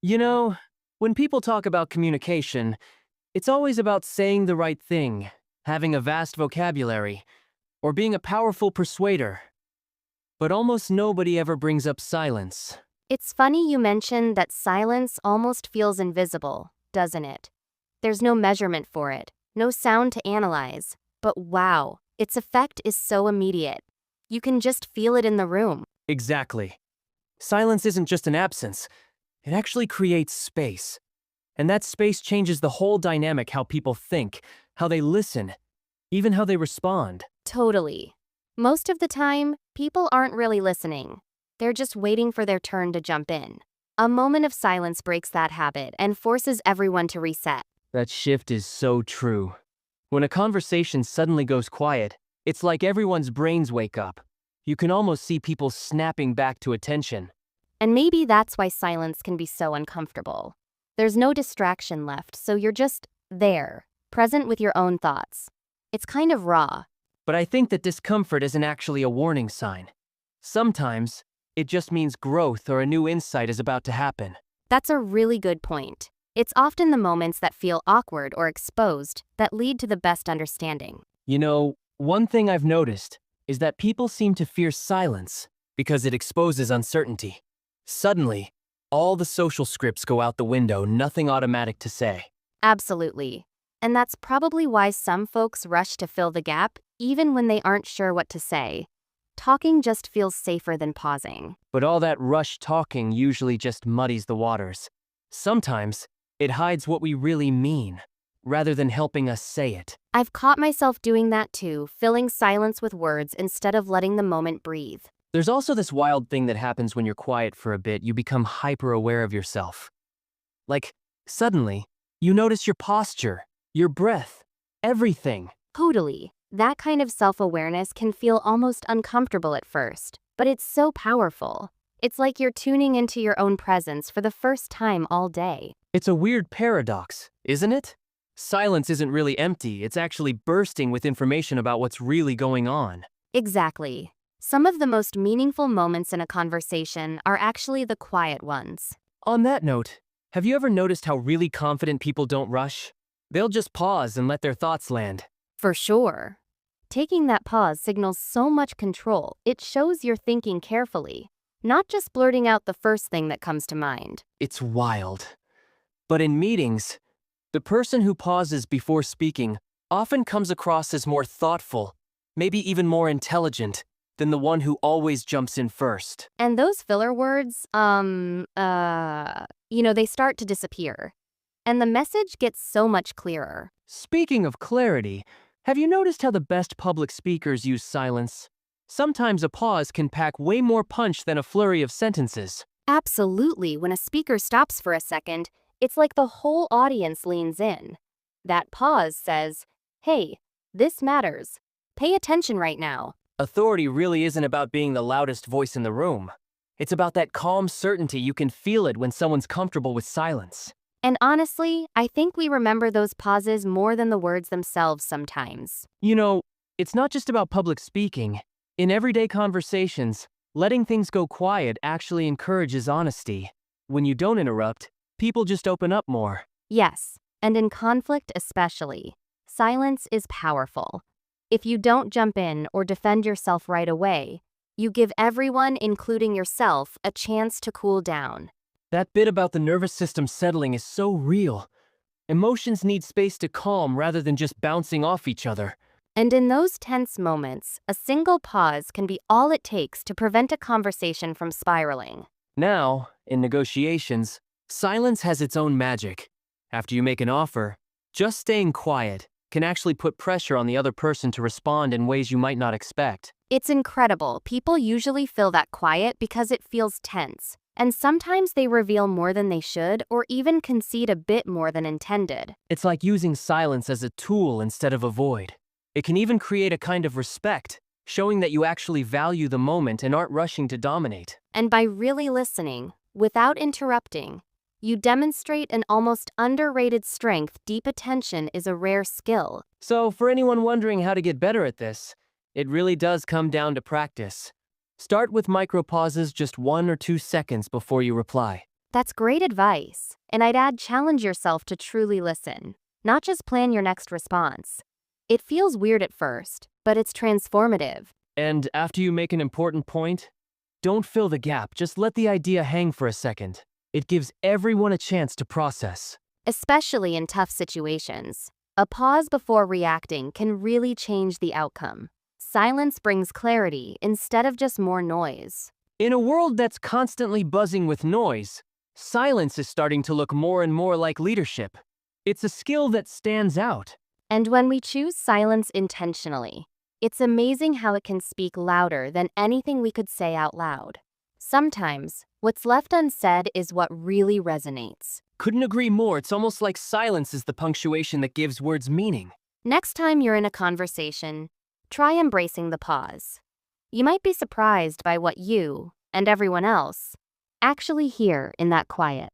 You know, when people talk about communication, it's always about saying the right thing, having a vast vocabulary, or being a powerful persuader. But almost nobody ever brings up silence. It's funny you mention that silence almost feels invisible, doesn't it? There's no measurement for it, no sound to analyze. But wow, its effect is so immediate. You can just feel it in the room. Exactly. Silence isn't just an absence, it actually creates space. And that space changes the whole dynamic: how people think, how they listen, even how they respond. Totally. Most of the time, people aren't really listening. They're just waiting for their turn to jump in. A moment of silence breaks that habit and forces everyone to reset. That shift is so true. When a conversation suddenly goes quiet, it's like everyone's brains wake up. You can almost see people snapping back to attention. And maybe that's why silence can be so uncomfortable. There's no distraction left, so you're just there, present with your own thoughts. It's kind of raw. But I think that discomfort isn't actually a warning sign. Sometimes, it just means growth or a new insight is about to happen. That's a really good point. It's often the moments that feel awkward or exposed that lead to the best understanding. You know, one thing I've noticed is that people seem to fear silence because it exposes uncertainty. Suddenly, all the social scripts go out the window, nothing automatic to say. Absolutely. And that's probably why some folks rush to fill the gap, even when they aren't sure what to say. Talking just feels safer than pausing. But all that rush talking usually just muddies the waters. Sometimes, it hides what we really mean, rather than helping us say it. I've caught myself doing that too, filling silence with words instead of letting the moment breathe. There's also this wild thing that happens when you're quiet for a bit. You become hyper-aware of yourself. Like, suddenly, you notice your posture, your breath, everything. Totally. That kind of self-awareness can feel almost uncomfortable at first, but it's so powerful. It's like you're tuning into your own presence for the first time all day. It's a weird paradox, isn't it? Silence isn't really empty, it's actually bursting with information about what's really going on. Exactly. Some of the most meaningful moments in a conversation are actually the quiet ones. On that note, have you ever noticed how really confident people don't rush? They'll just pause and let their thoughts land. For sure. Taking that pause signals so much control. It shows you're thinking carefully, not just blurting out the first thing that comes to mind. It's wild. But in meetings, the person who pauses before speaking often comes across as more thoughtful, maybe even more intelligent, than the one who always jumps in first. And those filler words, they start to disappear. And the message gets so much clearer. Speaking of clarity, have you noticed how the best public speakers use silence? Sometimes a pause can pack way more punch than a flurry of sentences. Absolutely. When a speaker stops for a second, it's like the whole audience leans in. That pause says, "Hey, this matters. Pay attention right now." Authority really isn't about being the loudest voice in the room. It's about that calm certainty. You can feel it when someone's comfortable with silence. And honestly, I think we remember those pauses more than the words themselves sometimes. You know, it's not just about public speaking. In everyday conversations, letting things go quiet actually encourages honesty. When you don't interrupt, people just open up more. Yes, and in conflict especially, silence is powerful. If you don't jump in or defend yourself right away, you give everyone, including yourself, a chance to cool down. That bit about the nervous system settling is so real. Emotions need space to calm rather than just bouncing off each other. And in those tense moments, a single pause can be all it takes to prevent a conversation from spiraling. Now, in negotiations, silence has its own magic. After you make an offer, just staying quiet can actually put pressure on the other person to respond in ways you might not expect. It's incredible. People usually fill that quiet because it feels tense. And sometimes they reveal more than they should or even concede a bit more than intended. It's like using silence as a tool instead of a void. It can even create a kind of respect, showing that you actually value the moment and aren't rushing to dominate. And by really listening, without interrupting, you demonstrate an almost underrated strength. Deep attention is a rare skill. So, for anyone wondering how to get better at this, it really does come down to practice. Start with micro pauses, just 1 or 2 seconds before you reply. That's great advice, and I'd add challenge yourself to truly listen, not just plan your next response. It feels weird at first, but it's transformative. And after you make an important point, don't fill the gap, just let the idea hang for a second. It gives everyone a chance to process. Especially in tough situations, a pause before reacting can really change the outcome. Silence brings clarity instead of just more noise. In a world that's constantly buzzing with noise, silence is starting to look more and more like leadership. It's a skill that stands out. And when we choose silence intentionally, it's amazing how it can speak louder than anything we could say out loud. Sometimes, what's left unsaid is what really resonates. Couldn't agree more. It's almost like silence is the punctuation that gives words meaning. Next time you're in a conversation, try embracing the pause. You might be surprised by what you, and everyone else, actually hear in that quiet.